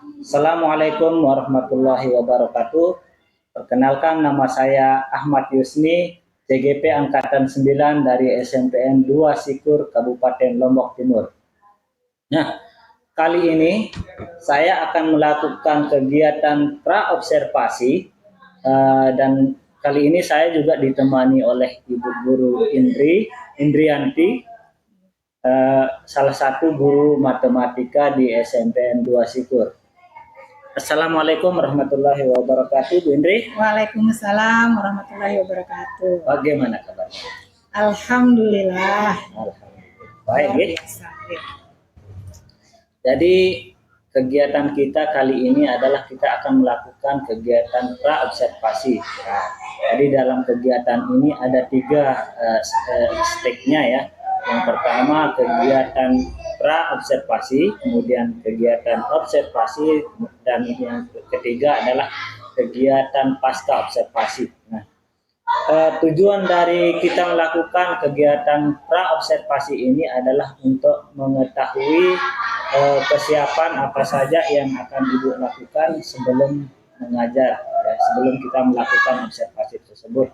Assalamualaikum warahmatullahi wabarakatuh. Perkenalkan, nama saya Ahmad Yusni, CGP Angkatan 9 dari SMPN 2 Sikur, Kabupaten Lombok Timur. Nah, kali ini saya akan melakukan kegiatan pra-observasi dan kali ini saya juga ditemani oleh Ibu Guru Indrianti, salah satu guru matematika di SMPN 2 Sikur. Assalamualaikum warahmatullahi wabarakatuh, Bu Indri. Waalaikumsalam warahmatullahi wabarakatuh. Bagaimana kabarnya? Alhamdulillah. Alhamdulillah. Baik. Jadi kegiatan kita kali ini adalah kita akan melakukan kegiatan pra-observasi. Nah, jadi dalam kegiatan ini ada tiga stage-nya ya. Yang pertama kegiatan pra-observasi, kemudian kegiatan observasi, dan yang ketiga adalah kegiatan pasca observasi. Nah, tujuan dari kita melakukan kegiatan pra-observasi ini adalah untuk mengetahui kesiapan apa saja yang akan Ibu lakukan sebelum mengajar, ya, sebelum kita melakukan observasi tersebut.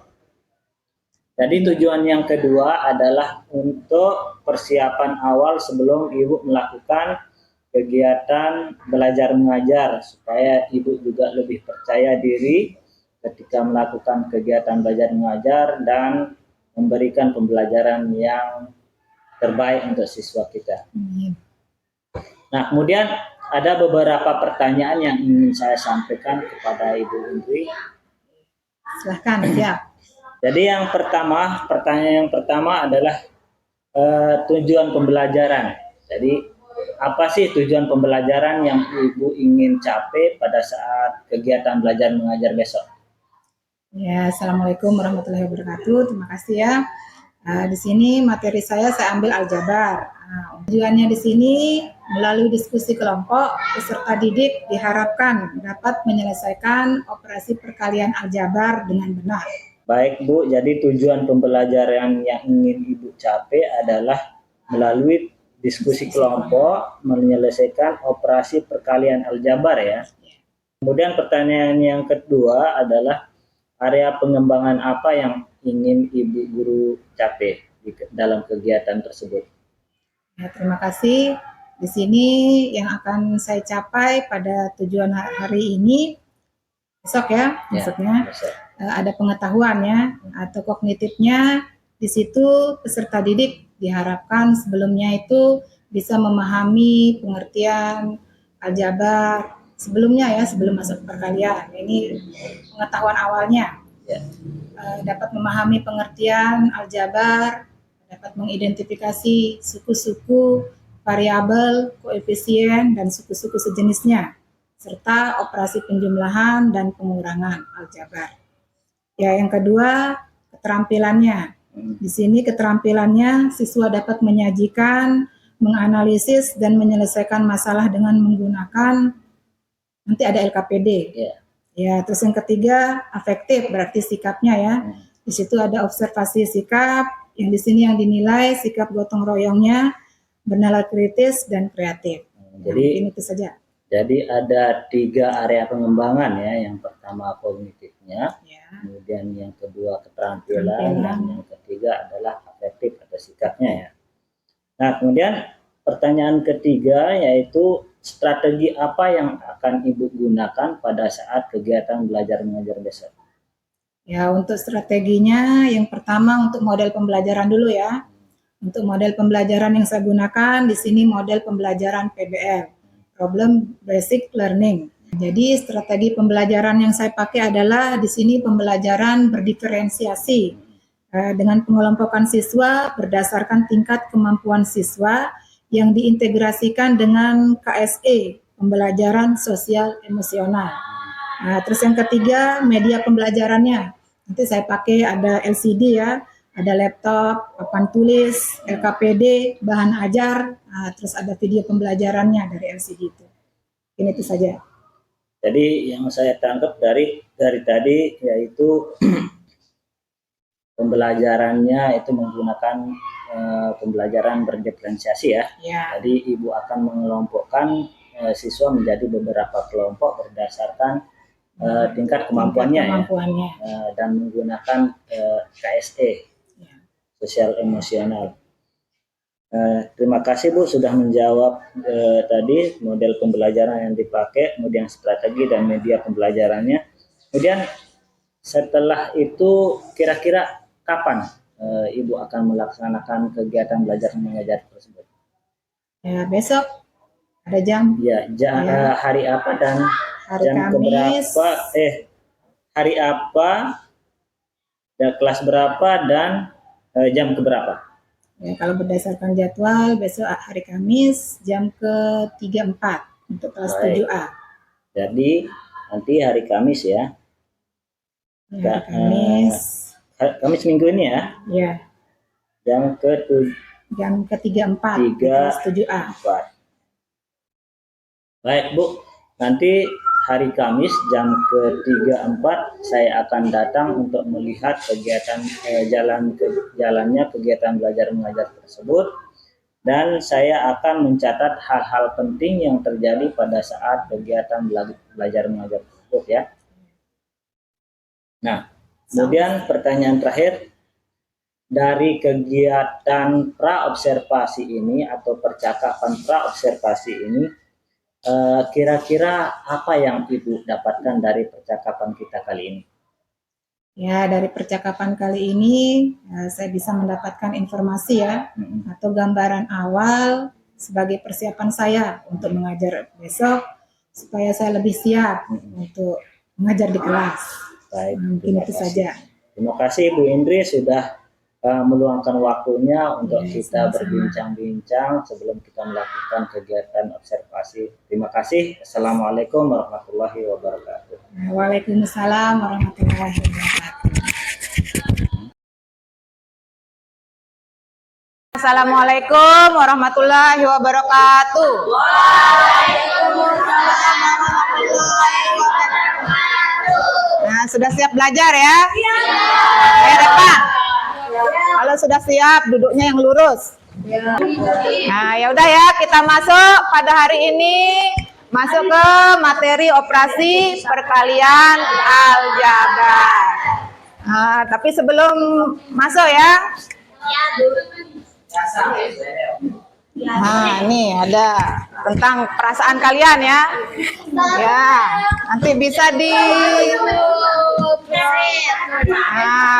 Jadi tujuan yang kedua adalah untuk persiapan awal sebelum Ibu melakukan kegiatan belajar mengajar, supaya Ibu juga lebih percaya diri ketika melakukan kegiatan belajar mengajar dan memberikan pembelajaran yang terbaik untuk siswa kita. Nah, kemudian ada beberapa pertanyaan yang ingin saya sampaikan kepada Ibu Indri. Silahkan, siap. Jadi pertanyaan yang pertama adalah tujuan pembelajaran. Jadi apa sih tujuan pembelajaran yang Ibu ingin capai pada saat kegiatan belajar mengajar besok? Ya, Assalamualaikum warahmatullahi wabarakatuh. Terima kasih ya. Di sini materi saya ambil aljabar. Tujuannya di sini melalui diskusi kelompok, peserta didik diharapkan dapat menyelesaikan operasi perkalian aljabar dengan benar. Baik Bu, jadi tujuan pembelajaran yang ingin Ibu capai adalah melalui diskusi kelompok menyelesaikan operasi perkalian aljabar ya. Kemudian pertanyaan yang kedua adalah area pengembangan apa yang ingin Ibu Guru capai dalam kegiatan tersebut? Ya, terima kasih. Di sini yang akan saya capai pada tujuan hari ini, besok ya, maksudnya. Ada pengetahuannya atau kognitifnya. Di situ peserta didik diharapkan sebelumnya itu bisa memahami pengertian aljabar sebelumnya ya, sebelum masuk perkalian. Ini pengetahuan awalnya. Dapat memahami pengertian aljabar, dapat mengidentifikasi suku-suku, variabel, koefisien, dan suku-suku sejenisnya, serta operasi penjumlahan dan pengurangan aljabar. Ya, yang kedua, keterampilannya. Di sini keterampilannya siswa dapat menyajikan, menganalisis, dan menyelesaikan masalah dengan menggunakan, nanti ada LKPD. Ya, terus yang ketiga, afektif, berarti sikapnya ya. Di situ ada observasi sikap, yang di sini yang dinilai sikap gotong royongnya, bernalar kritis, dan kreatif. Jadi ini itu saja. Jadi ada tiga area pengembangan ya. Yang pertama kognitifnya, kemudian yang kedua keterampilan, dan yang ketiga adalah afektif atau sikapnya ya. Nah, kemudian pertanyaan ketiga yaitu strategi apa yang akan Ibu gunakan pada saat kegiatan belajar mengajar besok? Ya, untuk strateginya yang pertama untuk model pembelajaran dulu ya. Untuk model pembelajaran yang saya gunakan di sini model pembelajaran PBL. Problem Basic Learning. Jadi strategi pembelajaran yang saya pakai adalah di sini pembelajaran berdiferensiasi dengan pengelompokan siswa berdasarkan tingkat kemampuan siswa yang diintegrasikan dengan KSE, pembelajaran sosial emosional. Nah, terus yang ketiga media pembelajarannya. Nanti saya pakai ada LCD ya, ada laptop, papan tulis, LKPD, bahan ajar, terus ada video pembelajarannya dari LCD itu. Ini itu saja. Jadi yang saya tangkap dari tadi yaitu pembelajarannya itu menggunakan pembelajaran berdiferensiasi ya. Jadi Ibu akan mengelompokkan siswa menjadi beberapa kelompok berdasarkan tingkat kemampuannya, dan menggunakan KSE, sosial emosional. Terima kasih Bu sudah menjawab tadi model pembelajaran yang dipakai, kemudian strategi dan media pembelajarannya. Kemudian setelah itu kira-kira kapan Ibu akan melaksanakan kegiatan belajar mengajar tersebut? Ya, besok ada jam. Ya, hari apa dan hari jam Kamis. keberapa? Hari apa? Dan kelas berapa dan jam keberapa? Ya, kalau berdasarkan jadwal besok hari Kamis jam ke-3-4 untuk kelas 7A. Jadi nanti hari Kamis ya. Ya, Kamis minggu ini ya. Ya. Jam ke-3-4 kelas 7A. Baik Bu, nanti hari Kamis jam ke-3-4 saya akan datang untuk melihat kegiatan jalannya kegiatan belajar mengajar tersebut, dan saya akan mencatat hal-hal penting yang terjadi pada saat kegiatan belajar mengajar tersebut ya. Nah, kemudian pertanyaan terakhir, dari kegiatan praobservasi ini atau percakapan praobservasi ini, kira-kira apa yang Ibu dapatkan dari percakapan kita kali ini? Ya, dari percakapan kali ini saya bisa mendapatkan informasi ya, atau gambaran awal sebagai persiapan saya untuk mengajar besok, supaya saya lebih siap untuk mengajar di kelas. Baik, mungkin itu saja. Terima kasih Bu Indri sudah meluangkan waktunya untuk kita berbincang-bincang sebelum kita melakukan kegiatan observasi. Terima kasih. Assalamualaikum warahmatullahi wabarakatuh. Waalaikumsalam warahmatullahi wabarakatuh. Assalamualaikum warahmatullahi wabarakatuh. Waalaikumsalam warahmatullahi wabarakatuh. Nah, sudah siap belajar ya? Reva. Kalau sudah siap, duduknya yang lurus. Nah, ya udah ya, kita masuk pada hari ini masuk ke materi operasi perkalian aljabar. Tapi sebelum masuk ya. Nah, ini ada tentang perasaan kalian ya. Ya, nanti bisa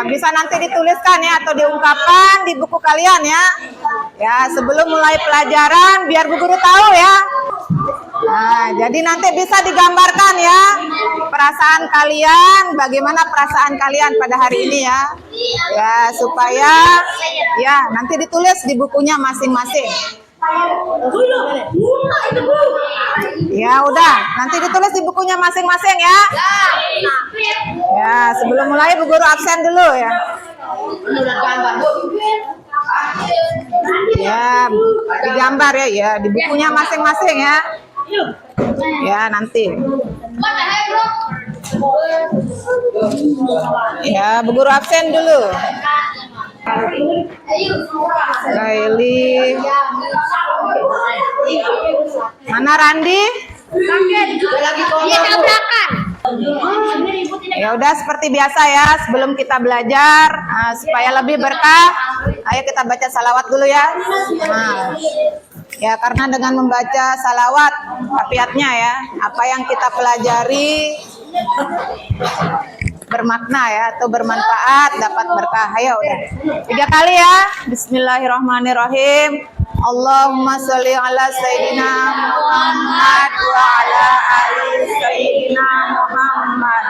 bisa nanti dituliskan ya atau diungkapkan di buku kalian ya. Ya, sebelum mulai pelajaran biar Bu Guru tahu ya. Nah, jadi nanti bisa digambarkan ya perasaan kalian, bagaimana perasaan kalian pada hari ini ya. Ya, supaya ya nanti ditulis di bukunya masing-masing. Ya udah, nanti ditulis di bukunya masing-masing ya. Ya, sebelum mulai Bu Guru absen dulu ya. Ya, digambar ya, ya di bukunya masing-masing ya. Ya, nanti. Ya, Bu Guru absen dulu. Laili. Mana Randi? Ya udah seperti biasa ya, sebelum kita belajar supaya lebih berkah, ayo kita baca salawat dulu ya. Nah, ya karena dengan membaca salawat kafiatnya ya, apa yang kita pelajari bermakna ya atau bermanfaat, dapat berkah. Ayo udah 3 kali ya. Bismillahirrahmanirrahim. Allahumma sholli ala sayyidina Muhammad wa ala ali sayyidina Muhammad.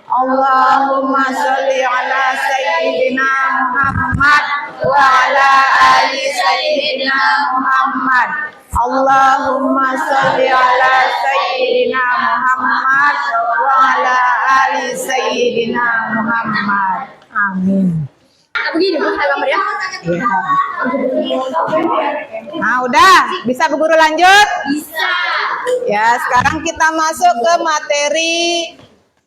Allahumma sholli ala sayyidina Muhammad wa ala ali sayyidina Muhammad. Allahumma sholli ala sayyidina Muhammad wa ala ali sayyidina Muhammad. Amin. Begini Bu, kita gambar ya. Nah, udah bisa Bu Guru lanjut? Bisa. Ya, sekarang kita masuk ke materi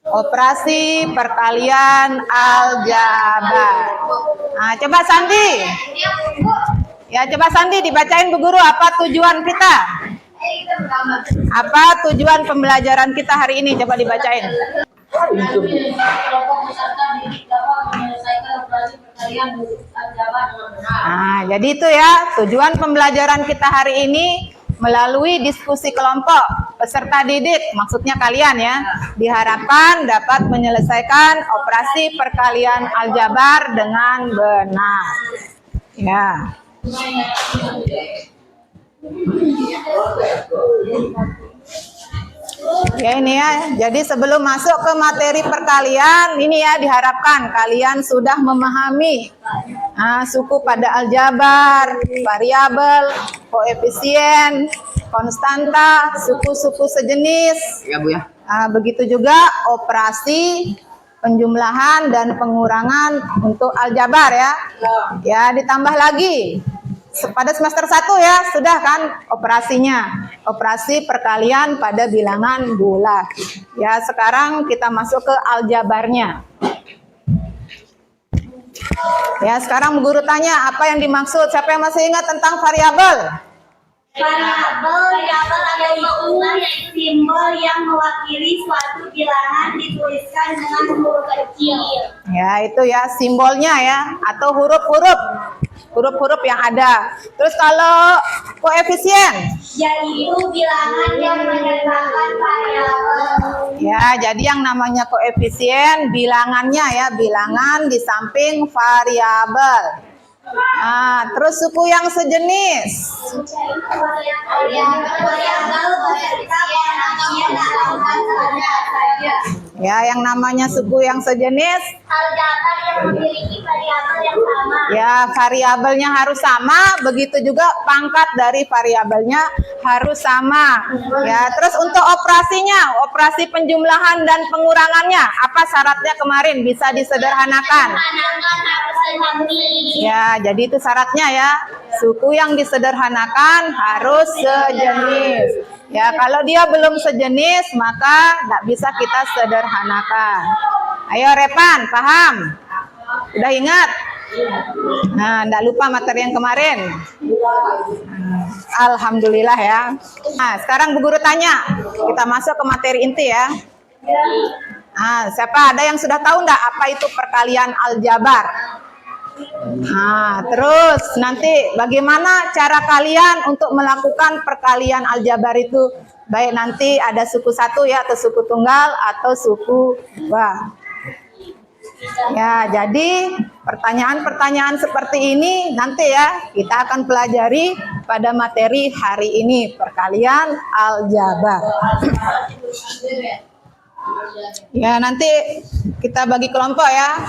operasi perkalian aljabar. Nah, coba Sandi. Ya, coba Sandi dibacain Bu Guru apa tujuan kita? Apa tujuan pembelajaran kita hari ini? Coba dibacain. Kelompok peserta didik dapat menyelesaikan operasi perkalian aljabar dengan benar. Nah, jadi itu ya tujuan pembelajaran kita hari ini melalui diskusi kelompok peserta didik, maksudnya kalian ya, diharapkan dapat menyelesaikan operasi perkalian aljabar dengan benar. Ya. Ya ini ya, jadi sebelum masuk ke materi perkalian, ini ya diharapkan kalian sudah memahami suku pada aljabar, variabel, koefisien, konstanta, suku-suku sejenis. Ya Bu ya. Begitu juga operasi penjumlahan dan pengurangan untuk aljabar ya. Ya ditambah lagi. Pada semester 1 ya, sudah kan operasinya. Operasi perkalian pada bilangan bulat. Ya, sekarang kita masuk ke aljabarnya. Ya, sekarang guru tanya apa yang dimaksud? Siapa yang masih ingat tentang variabel? Variabel adalah simbol yang mewakili suatu bilangan dituliskan dengan huruf kecil. Ya, itu ya simbolnya ya, atau huruf-huruf yang ada. Terus kalau koefisien? Yaitu bilangan yang menyertakan variabel. Ya, jadi yang namanya koefisien bilangannya ya, bilangan di samping variabel. Terus suku yang sejenis. Ya, yang namanya suku yang sejenis. Aljabar yang memiliki variabel yang sama. Ya, variabelnya harus sama, begitu juga pangkat dari variabelnya harus sama. Ya, terus untuk operasinya, operasi penjumlahan dan pengurangannya, apa syaratnya kemarin bisa disederhanakan? Ya, jadi itu syaratnya ya. Suku yang disederhanakan harus sejenis. Ya, kalau dia belum sejenis, maka tidak bisa kita sederhanakan. Ayo Repan, paham? Udah ingat? Nah, tidak lupa materi yang kemarin. Alhamdulillah ya. Nah, sekarang Bu Guru tanya. Kita masuk ke materi inti ya. Siapa ada yang sudah tahu enggak apa itu perkalian aljabar? Terus nanti bagaimana cara kalian untuk melakukan perkalian aljabar itu? Baik nanti ada suku satu ya, atau suku tunggal, atau suku dua. Ya, jadi pertanyaan-pertanyaan seperti ini nanti ya kita akan pelajari pada materi hari ini, perkalian aljabar. Ya, nanti kita bagi kelompok ya.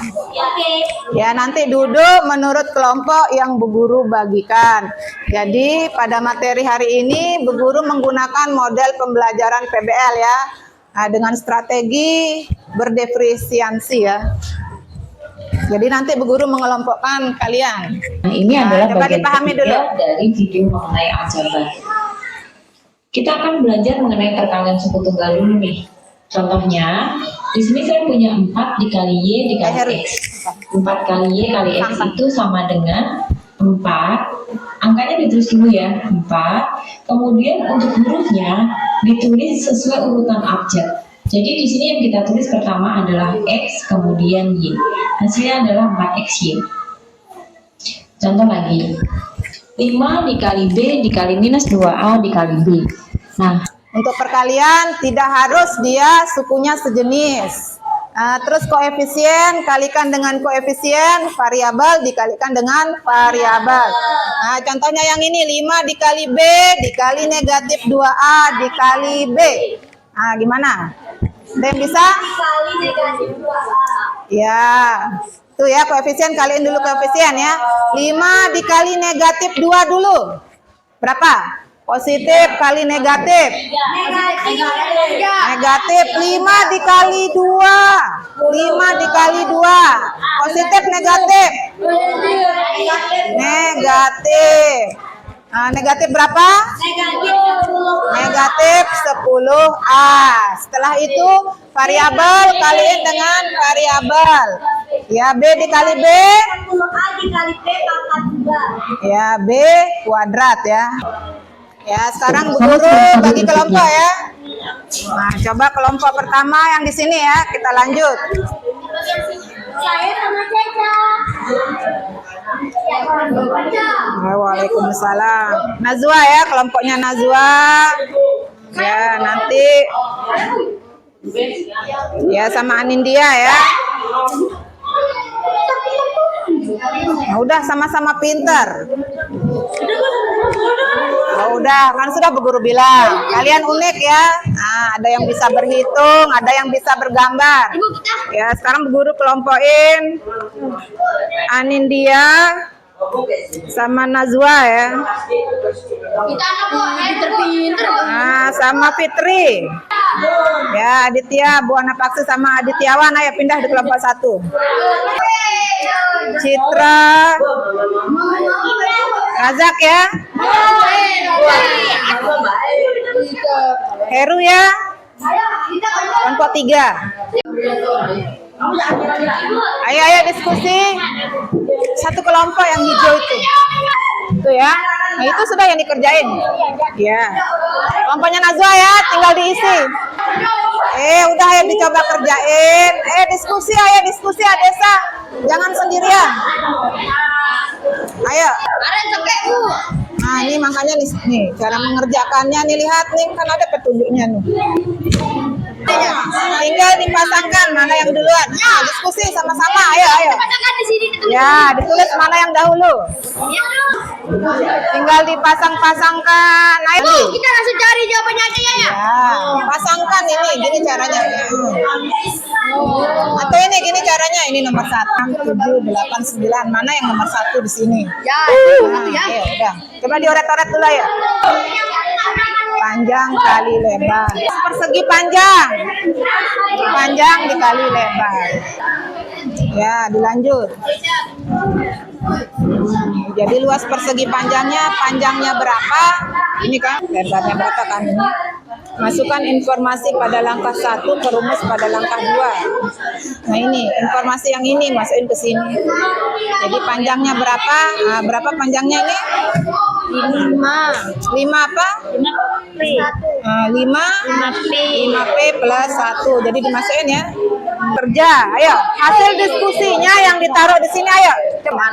Ya, nanti duduk menurut kelompok yang Bu Guru bagikan. Jadi pada materi hari ini Bu Guru menggunakan model pembelajaran PBL ya. Dengan strategi berdiferensiasi ya. Jadi nanti Bu Guru mengelompokkan kalian. Nah, ini adalah coba bagian dipahami dulu dari video mengenai aljabar. Kita akan belajar mengenai perkalian suku tunggal dulu nih. Contohnya, di sini saya punya 4 dikali Y dikali X. 4 kali Y kali X itu sama dengan 4. Angkanya ditulis dulu ya, 4. Kemudian untuk hurufnya ditulis sesuai urutan abjad. Jadi di sini yang kita tulis pertama adalah X, kemudian Y. Hasilnya adalah 4XY. Contoh lagi. 5 dikali B dikali minus 2A dikali B. Nah, untuk perkalian tidak harus dia sukunya sejenis. Terus koefisien kalikan dengan koefisien, variabel dikalikan dengan variabel. Contohnya yang ini 5 dikali B dikali negatif 2A dikali B. Gimana? Ada yang bisa? Dikali negatif 2A. Ya, tuh ya koefisien, kaliin dulu koefisien ya. 5 dikali negatif 2 dulu. Berapa? Positif kali negatif. Negatif 5 dikali 2. 5 dikali 2. Positif negatif. Negatif. Negatif berapa? Negatif 10A. Setelah itu variabel kaliin dengan variabel. Ya, B dikali B. 10A dikali B pangkat 2. Ya, B kuadrat ya. Ya, sekarang Bu Guru bagi kelompok ya. Nah, coba kelompok pertama yang di sini ya, kita lanjut. Saya sama Caca. Waalaikumsalam. Najwa ya, kelompoknya Najwa. Ya, nanti ya sama Anindya ya. Nah, udah sama-sama pinter. Oh, udah, kan sudah Bu Guru bilang. Kalian unik ya. Nah, ada yang bisa berhitung, ada yang bisa bergambar. Ya, sekarang Bu Guru kelompokin Anindya sama Najwa ya. Nah, sama Fitri. Ya, Aditya, Bu Ana Paksi sama Adityawan, ayo pindah di kelompok 1. Citra, Razak ya. Heru ya. Kelompok 3. Ayo diskusi. Satu kelompok yang hijau itu. Itu ya. Nah, itu sudah yang dikerjain. Ya. Kelompoknya Najwa ya, tinggal diisi. Udah ayo dicoba kerjain. Diskusi Adesa. Jangan sendirian. Ayo. Nah, ini makanya nih cara mengerjakannya nih, lihat nih kan ada petunjuknya nih. Tinggal dipasangkan mana yang duluan. Nah, diskusi sama-sama. Ayo. Ya, ditulis mana yang dahulu. Tinggal dipasang-pasangkan. Ayo. Kita langsung cari jawabannya aja ya. Ya, pasangkan ini, gini caranya. Atau ini gini caranya, ini nomor 1, 7, 8, 9. Mana yang nomor 1 di sini? Ya, Oke, udah. Coba dioret-oret dulu ya. Panjang kali lebar. Persegi panjang. Panjang dikali lebar. Ya, dilanjut. Jadi luas persegi panjangnya berapa? Ini kan lebarnya berapa kan ini? Masukkan informasi pada langkah 1 ke rumus pada langkah 2. Nah, ini informasi yang ini masukin ke sini. Jadi panjangnya berapa? Nah, berapa panjangnya ini? 5 apa? 5P plus 1. Jadi dimasukin ya. Kerja. Ayo, hasil diskusinya yang ditaruh di sini ayo. Coba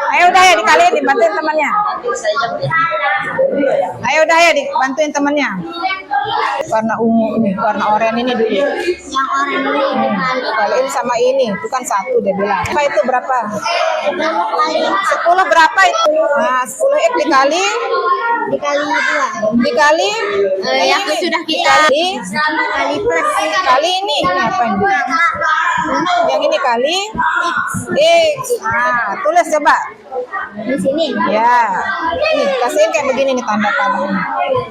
ayo udah ya dikaliin, dibantuin temannya. Ayo udah ya dibantuin temannya. Warna ungu ini, warna oranye ini dulu. Yang oranye ini Kaliin sama ini, itu kan 1 dia bilang. Apa itu berapa? 10 berapa itu? Nah, 10x dikali 2. dikali Yang sudah kita kali plus kali ini apa ini? Yang ini kali x. Nah, tulis coba. di sini. Ya, nih kasihin kayak begini nih tanda-tanda.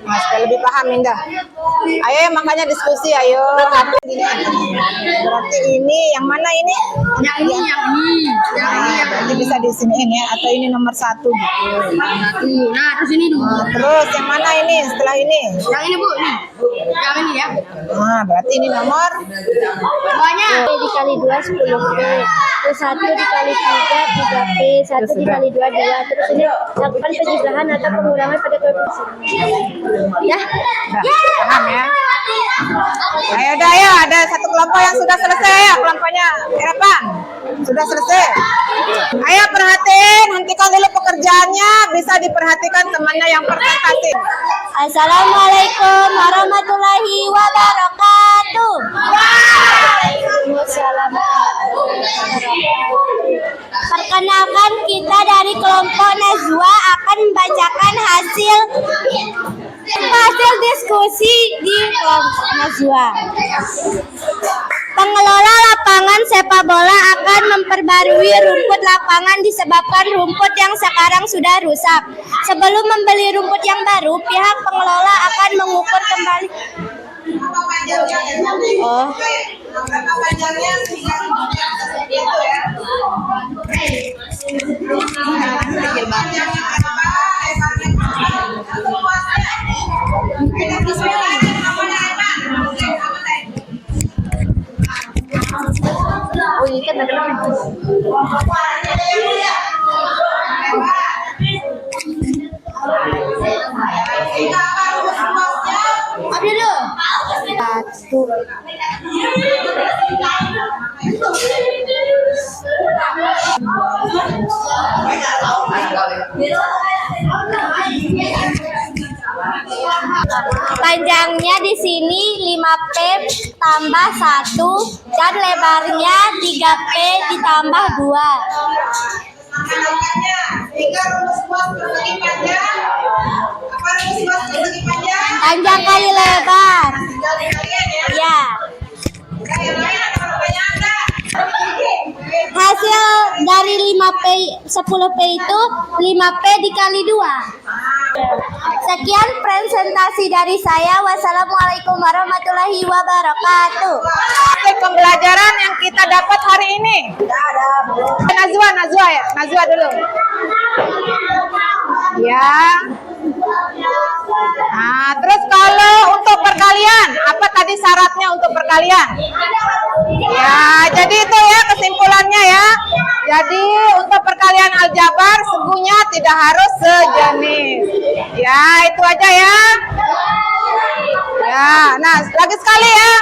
Nah, supaya lebih paham Indah. Ayo makanya diskusi, ayo. Berarti ini yang mana ini? Yang ini. Berarti bisa di sini ya, atau ini nomor 1 gitu. Nah, terus ini dulu. Nah, terus yang mana ini setelah ini? Yang ini Bu, nih. Yang ini ya. Nah, berarti ini nomor Banyak. Dikali 2 10P. Terus 1 dikali 3 3P. 1 dikali 2 2. Terus ini lakukan penjumlahan atau pengurangan pada koefisien. Ya. udah, paham ya? Ayo dah ya, ada satu kelompok yang sudah selesai ya, kelompoknya Erepan. Sudah selesai. Ayo perhatiin, hentikan dulu pekerjaannya, bisa diperhatikan temannya yang presentasi. Assalamualaikum warahmatullahi wabarakatuh. Waalaikumsalam. Perkenalkan, kita dari kelompok Najwa akan membacakan hasil diskusi di kelompok Najwa. Pengelola lapangan sepak bola akan memperbarui rumput lapangan disebabkan rumput yang sekarang sudah rusak. Sebelum membeli rumput yang baru, pihak pengelola akan mengukur kembali. Oh. Berapa panjangnya sehingga itu ya. Oh, ini kan ada Panjangnya di sini 5P tambah 1 dan lebarnya 3P ditambah 2. Panjang kali lebar. Ya. Hasil dari 5P 10P itu 5P dikali 2. Sekian presentasi dari saya. Wassalamualaikum warahmatullahi wabarakatuh. Hasil pembelajaran yang kita dapat hari ini. Najwa ya, Najwa dulu. Ya. Nah, terus kalau untuk perkalian, apa tadi syaratnya untuk perkalian? Ya, jadi itu ya kesimpulannya ya. Jadi untuk perkalian aljabar sungguhnya tidak harus sejenis. Ya, itu aja ya. Ya, nah lagi sekali ya.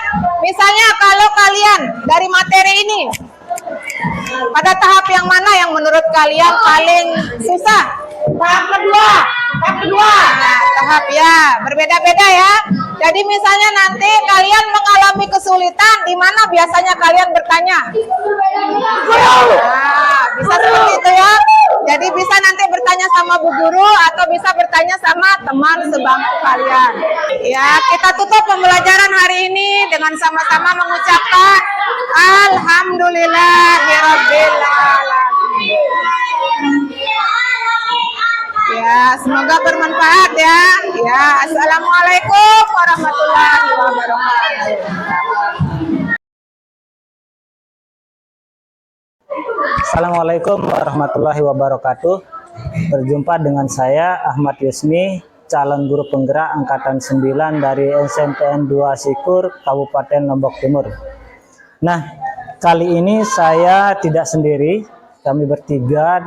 Misalnya kalau kalian dari materi ini pada tahap yang mana yang menurut kalian paling susah? Tahap kedua. Nah, tahap ya berbeda-beda ya. Jadi misalnya nanti kalian mengalami kesulitan, di mana biasanya kalian bertanya? Nah, bisa seperti itu ya. Jadi bisa nanti bertanya sama Bu Guru atau bisa bertanya sama teman sebangku kalian. Ya, kita tutup pembelajaran hari ini dengan sama-sama mengucapkan Alhamdulillahirabbil alamin. Ya, semoga bermanfaat ya. Ya, assalamualaikum warahmatullahi wabarakatuh. Assalamualaikum warahmatullahi wabarakatuh. Berjumpa dengan saya Ahmad Yusmi, calon guru penggerak angkatan 9 dari SMPN 2 Sikur, Kabupaten Lombok Timur. Nah, kali ini saya tidak sendiri, kami bertiga.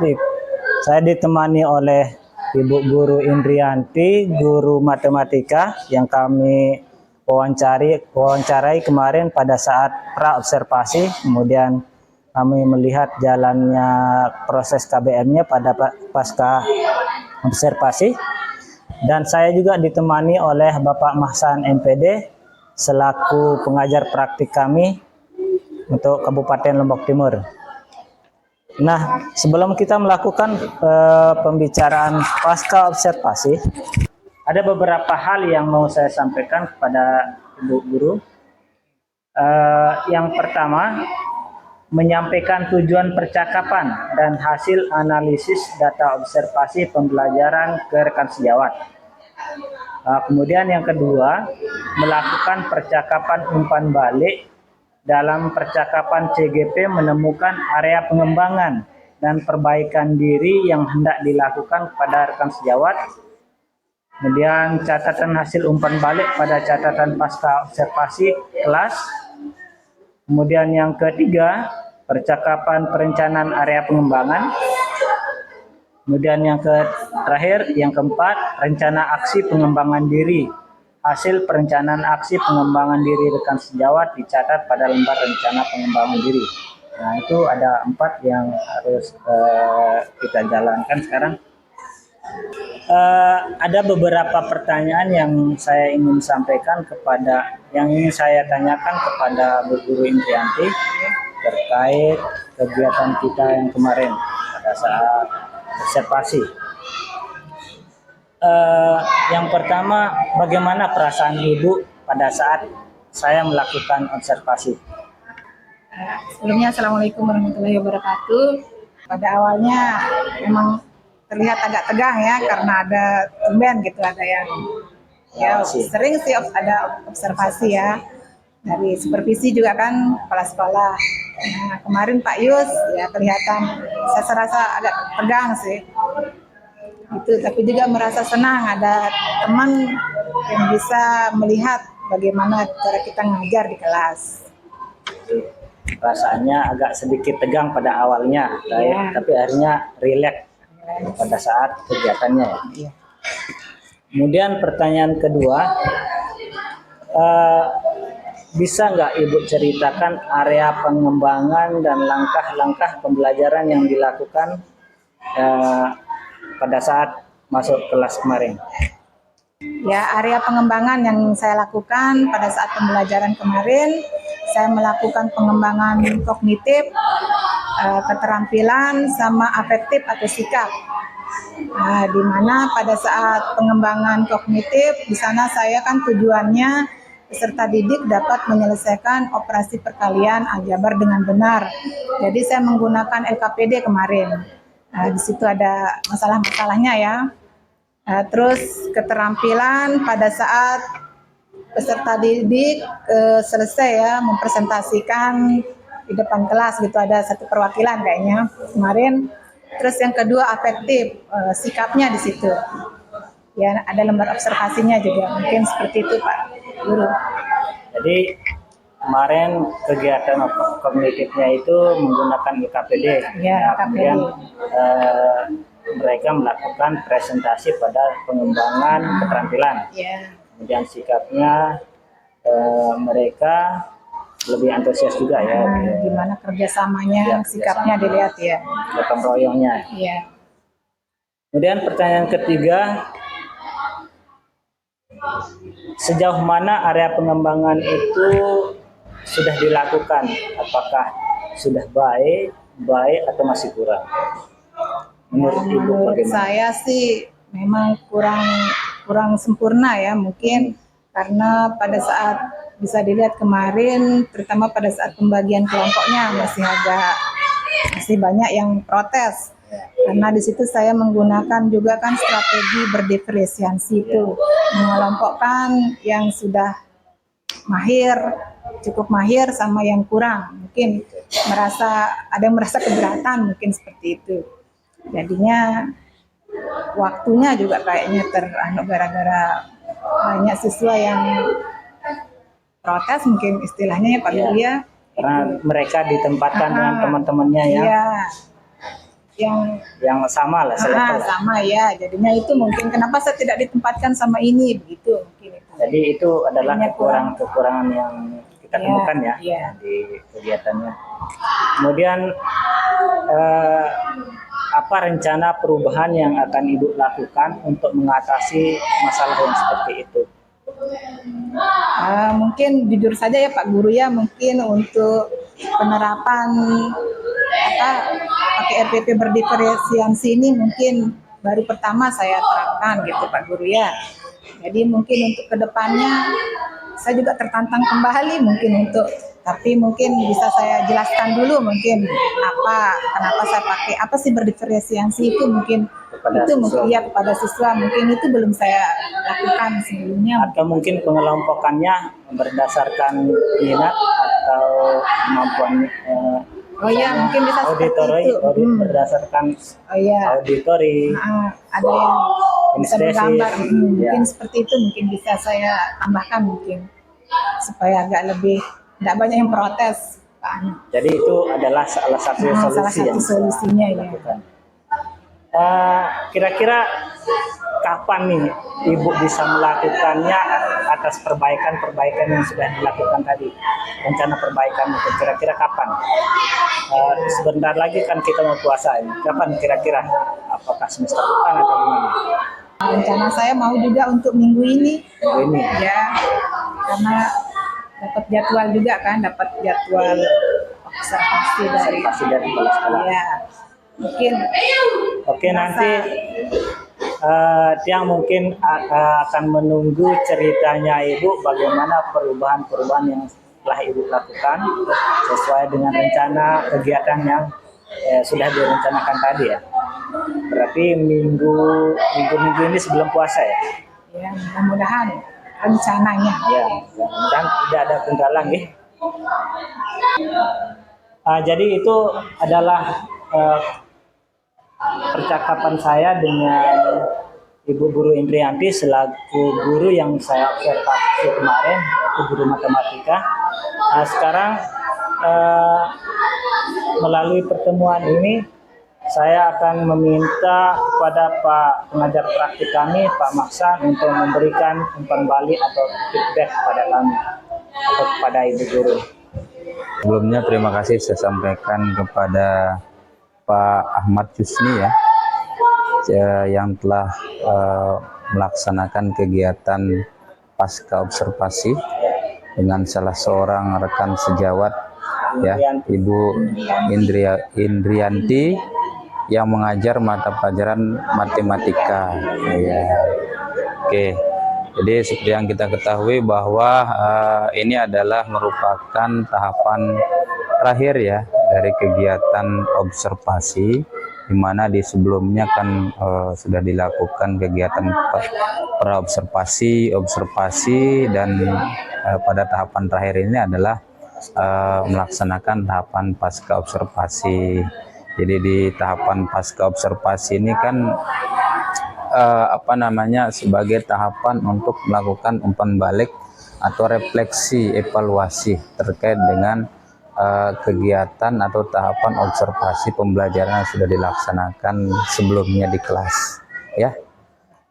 Saya ditemani oleh Ibu Guru Indrianti, guru matematika yang kami wawancarai kemarin pada saat pra-observasi. Kemudian kami melihat jalannya proses KBM-nya pada pasca observasi. Dan saya juga ditemani oleh Bapak Mahsan MPD selaku pengajar praktik kami untuk Kabupaten Lombok Timur. Nah, sebelum kita melakukan pembicaraan pasca observasi, ada beberapa hal yang mau saya sampaikan kepada Ibu Guru. Yang pertama, menyampaikan tujuan percakapan dan hasil analisis data observasi pembelajaran ke rekan sejawat. Kemudian yang kedua, melakukan percakapan umpan balik. Dalam percakapan CGP menemukan area pengembangan dan perbaikan diri yang hendak dilakukan pada rekan sejawat. Kemudian catatan hasil umpan balik pada catatan pasca observasi kelas. Kemudian yang ketiga, percakapan perencanaan area pengembangan. Kemudian yang terakhir, yang keempat, rencana aksi pengembangan diri. Hasil perencanaan aksi pengembangan diri rekan sejawat dicatat pada lembar rencana pengembangan diri. Nah, itu ada 4 yang harus kita jalankan sekarang. Ada beberapa pertanyaan yang saya ingin sampaikan yang ingin saya tanyakan kepada Bu Guru Indrianti terkait kegiatan kita yang kemarin pada saat observasi. Yang pertama, bagaimana perasaan Ibu pada saat saya melakukan observasi? Sebelumnya Assalamualaikum warahmatullahi wabarakatuh. Pada awalnya memang terlihat agak tegang ya, karena ada tumben gitu, ada yang ya sering sih ada observasi ya. Dari supervisi juga kan kepala sekolah. Nah, kemarin Pak Yus ya kelihatan saya rasa agak tegang sih. Itu, tapi juga merasa senang ada teman yang bisa melihat bagaimana cara kita ngajar di kelas. Rasanya agak sedikit tegang pada awalnya, Ya. tapi akhirnya rileks pada saat kegiatannya. Ya. Kemudian pertanyaan kedua, bisa nggak Ibu ceritakan area pengembangan dan langkah-langkah pembelajaran yang dilakukan pada saat masuk kelas kemarin? Ya, area pengembangan yang saya lakukan pada saat pembelajaran kemarin, saya melakukan pengembangan kognitif, keterampilan, sama afektif atau sikap. Nah, di mana pada saat pengembangan kognitif, di sana saya kan tujuannya peserta didik dapat menyelesaikan operasi perkalian aljabar dengan benar. Jadi saya menggunakan LKPD kemarin. Nah, di situ ada masalah-masalahnya ya. Terus keterampilan pada saat peserta didik selesai ya mempresentasikan di depan kelas gitu, ada satu perwakilan kayaknya kemarin. Terus yang kedua afektif, sikapnya di situ. Ya, ada lembar observasinya juga, mungkin seperti itu Pak Guru. Jadi kemarin kegiatan kognitifnya itu menggunakan LKPD. Ya, Kemudian mereka melakukan presentasi pada pengembangan keterampilan. Ya. Kemudian sikapnya mereka lebih antusias juga ya. Gimana kerjasamanya, Ya, sikapnya kerjasama. dilihat ya. Gotong royongnya. Ya. Kemudian pertanyaan ketiga, sejauh mana area pengembangan itu sudah dilakukan? Apakah sudah baik atau masih kurang? Menurut Ibu Menurut bagaimana? saya sih memang kurang sempurna ya, mungkin karena pada saat bisa dilihat kemarin, terutama pada saat pembagian kelompoknya masih banyak yang protes. Karena di situ saya menggunakan juga kan strategi berdiferensiasi itu, mengelompokkan yang sudah cukup mahir sama yang kurang. Mungkin ada yang merasa keberatan, mungkin seperti itu. Jadinya waktunya juga kayaknya gara-gara banyak siswa yang protes, mungkin istilahnya ya Pak Guru ya. Karena mereka ditempatkan dengan teman-temannya ya, yang sama lah selevel. Sama ya, jadinya itu mungkin kenapa saya tidak ditempatkan sama ini, begitu mungkin itu. Jadi itu adalah Jadinya kekurangan yang kita temukan ya di kegiatannya. Kemudian apa rencana perubahan yang akan Ibu lakukan untuk mengatasi masalah yang seperti itu? Mungkin jujur saja ya Pak Guru ya, mungkin untuk penerapan pakai RPP berdiferensiasi ini mungkin baru pertama saya terapkan gitu Pak Guru ya. Jadi mungkin untuk kedepannya saya juga tertantang kembali tapi mungkin bisa saya jelaskan dulu mungkin kenapa saya pakai apa sih berdiferensiasi itu, mungkin kepada siswa mungkin itu belum saya lakukan sebelumnya. Atau mungkin pengelompokannya berdasarkan minat atau kemampuan Mungkin bisa auditori, seperti itu. Berdasarkan auditori, Ada yang bisa menggambar, mungkin ya. seperti itu mungkin bisa saya tambahkan mungkin supaya agak lebih tidak banyak yang protes. Jadi itu adalah salah satu solusinya ya. Kira-kira kapan nih Ibu bisa melakukannya atas perbaikan yang sudah dilakukan tadi? Rencana perbaikan itu kira-kira kapan? Sebentar lagi kan kita mau puasa ini. Kapan kira-kira? Apakah semester depan atau gimana? Rencana saya mau juga untuk minggu ini. Ya, karena dapat jadwal observasi dari sekolah. Ya, mungkin. Oke, nanti Tiang mungkin akan menunggu ceritanya Ibu bagaimana perubahan-perubahan yang telah Ibu lakukan sesuai dengan rencana kegiatan yang sudah direncanakan tadi ya. Berarti minggu ini sebelum puasa ya? Ya, mudah-mudahan rencananya. Ya, dan tidak ada kendala nih. Jadi itu adalah percakapan saya dengan Ibu Guru Indrianti selaku guru yang saya observasi kemarin, yaitu guru matematika. Sekarang melalui pertemuan ini saya akan meminta kepada Pak pengajar praktik kami, Pak Maksan, untuk memberikan umpan balik atau feedback kepada kami. atau kepada Ibu Guru. Sebelumnya terima kasih saya sampaikan kepada Pak Ahmad Yusni yang telah melaksanakan kegiatan pasca observasi dengan salah seorang rekan sejawat Ibu Indrianti yang mengajar mata pelajaran matematika. Oke. Jadi seperti yang kita ketahui bahwa ini adalah merupakan tahapan terakhir dari kegiatan observasi, di mana di sebelumnya kan sudah dilakukan kegiatan praobservasi, observasi, dan pada tahapan terakhir ini adalah melaksanakan tahapan pasca observasi. Jadi di tahapan pasca observasi ini kan sebagai tahapan untuk melakukan umpan balik atau refleksi evaluasi terkait dengan kegiatan atau tahapan observasi pembelajaran yang sudah dilaksanakan sebelumnya di kelas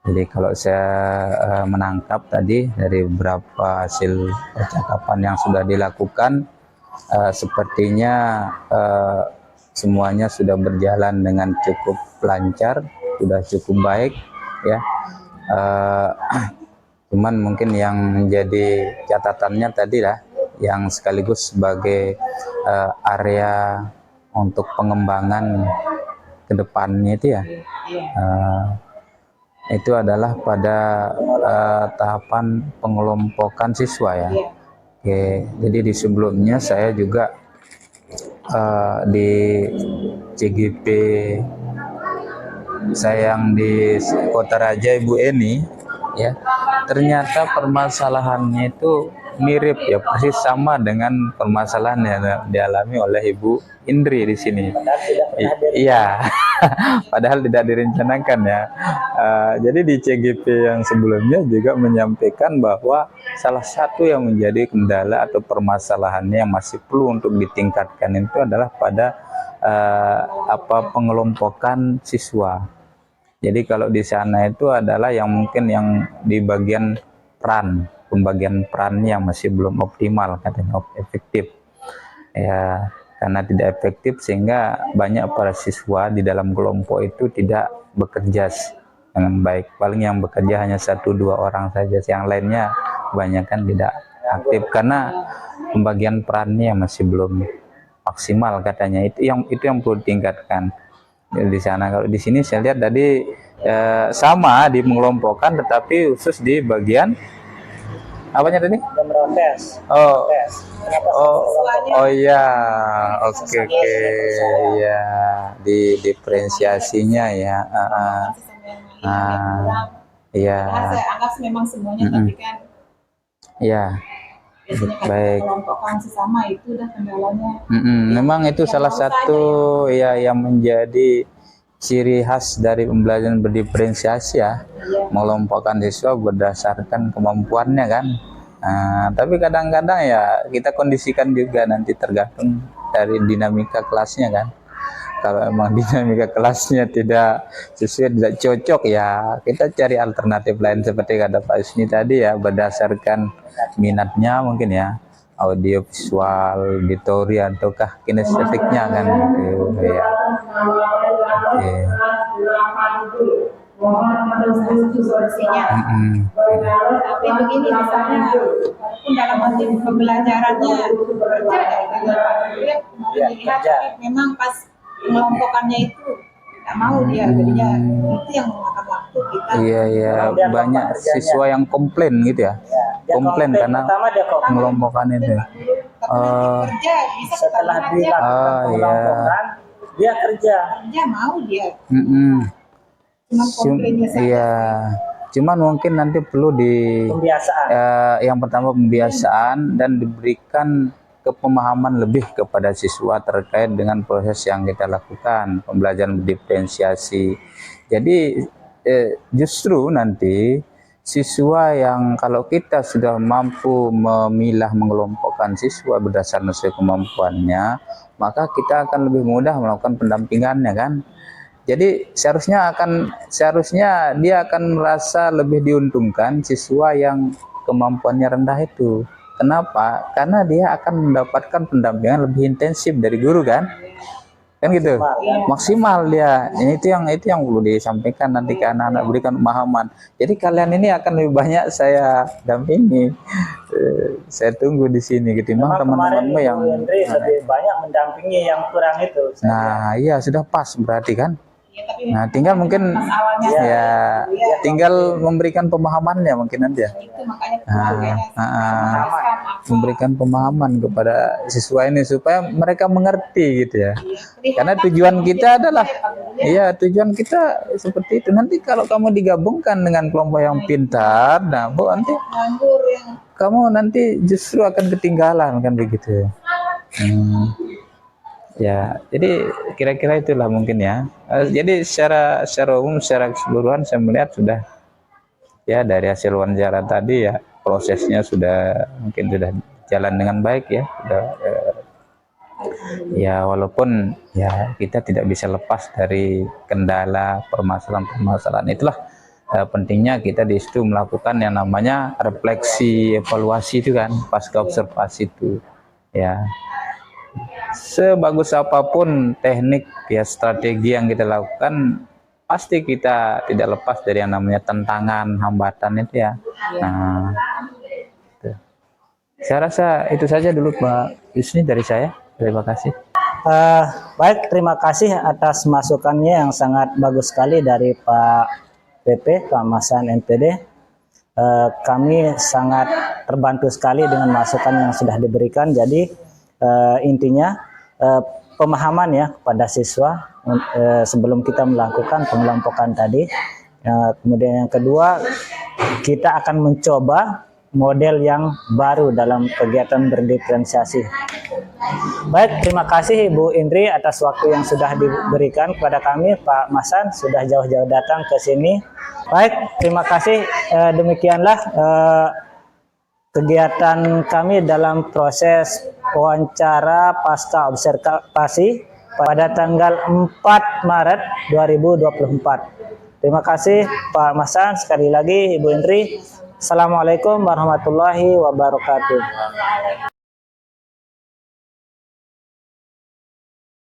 Jadi kalau saya menangkap tadi dari beberapa hasil percakapan yang sudah dilakukan, sepertinya semuanya sudah berjalan dengan cukup lancar, sudah cukup baik cuman mungkin yang menjadi catatannya tadi yang sekaligus sebagai area untuk pengembangan ke depannya itu adalah pada tahapan pengelompokan siswa Oke, jadi di sebelumnya saya juga di CGP saya yang di Kota Raja Ibu Eni ternyata permasalahannya itu mirip persis sama dengan permasalahan yang dialami oleh Ibu Indri di sini. Iya, padahal tidak direncanakan jadi di CGP yang sebelumnya juga menyampaikan bahwa salah satu yang menjadi kendala atau permasalahannya yang masih perlu untuk ditingkatkan itu adalah pada pengelompokan siswa. Jadi kalau di sana itu adalah yang mungkin yang di bagian pembagian perannya yang masih belum optimal, katanya efektif karena tidak efektif sehingga banyak para siswa di dalam kelompok itu tidak bekerja dengan baik. Paling yang bekerja hanya 1-2 orang saja, yang lainnya kebanyakan tidak aktif karena pembagian perannya masih belum maksimal, katanya. Itu yang perlu ditingkatkan di sana. Kalau di sini saya lihat tadi sama di mengelompokkan, tetapi khusus di bagian apanya tadi? Iya, oke, ya, di diferensiasinya Saya anggap memang semuanya, tapi kan baik. kelompokan sesama itu udah kendalanya. Memang itu salah satu yang menjadi ciri khas dari pembelajaran berdiferensiasi mengelompokkan siswa berdasarkan kemampuannya kan. Tapi kadang-kadang kita kondisikan juga, nanti tergantung dari dinamika kelasnya kan. Kalau emang dinamika kelasnya tidak sesuai, tidak cocok kita cari alternatif lain seperti kata Pak Isni tadi berdasarkan minatnya mungkin audio visual, auditori ataukah kinestetiknya kan gitu Tapi begini misalnya, walaupun dalam arti pembelajarannya kerja, memang pas pengelompokannya itu tidak mau dia, jadinya itu yang memakan waktu kita. Banyak siswa yang komplain gitu komplain karena pengelompokan itu. Setelah dilakukan pengelompokan, dia kerja mau dia. Cuman mungkin nanti perlu yang pertama pembiasaan dan diberikan kepemahaman lebih kepada siswa terkait dengan proses yang kita lakukan, pembelajaran diferensiasi. Jadi justru nanti siswa yang kalau kita sudah mampu memilah mengelompokkan siswa berdasarkan sesuai kemampuannya, maka kita akan lebih mudah melakukan pendampingannya kan. Jadi seharusnya dia akan merasa lebih diuntungkan siswa yang kemampuannya rendah itu, Kenapa? Karena dia akan mendapatkan pendampingan lebih intensif dari guru kan gitu, maksimal dia. Itu yang perlu disampaikan nanti ke anak-anak, berikan pemahaman. Jadi kalian ini akan lebih banyak saya dampingi, saya tunggu di sini ketimbang teman-temanmu yang lebih banyak mendampingi yang kurang itu. nah iya sudah pas berarti kan. Nah tinggal mungkin ya tinggal memberikan pemahamannya mungkin nanti ya. Memberikan pemahaman kepada siswa ini supaya mereka mengerti gitu ya. Karena tujuan kita adalah tujuan kita seperti itu. Nanti kalau kamu digabungkan dengan kelompok yang pintar, nah Bu, nanti kamu nanti justru akan ketinggalan kan begitu. Ya, jadi kira-kira itulah mungkin ya. Jadi secara umum, secara keseluruhan saya melihat sudah ya dari hasil wawancara tadi ya prosesnya mungkin sudah jalan dengan baik ya. Ya walaupun ya kita tidak bisa lepas dari kendala permasalahan-permasalahan itulah pentingnya kita di situ melakukan yang namanya refleksi evaluasi itu kan pasca observasi itu ya. Sebagus apapun teknik ya strategi yang kita lakukan, pasti kita tidak lepas dari yang namanya tantangan, hambatan itu ya. Nah, itu. Saya rasa itu saja dulu Pak Yusni dari saya. Terima kasih. Baik, terima kasih atas masukannya yang sangat bagus sekali dari Pak PP, Pak Masan NPD. Kami sangat terbantu sekali dengan masukan yang sudah diberikan. Jadi intinya pemahaman ya kepada siswa sebelum kita melakukan pengelompokan tadi. Kemudian yang kedua, kita akan mencoba model yang baru dalam kegiatan berdiferensiasi. Baik, terima kasih Ibu Indri atas waktu yang sudah diberikan kepada kami. Pak Masan sudah jauh-jauh datang ke sini. Baik, terima kasih. Demikianlah kegiatan kami dalam proses wawancara pasca observasi pada tanggal 4 Maret 2024. Terima kasih Pak Masan, sekali lagi Ibu Indri. Assalamualaikum warahmatullahi wabarakatuh.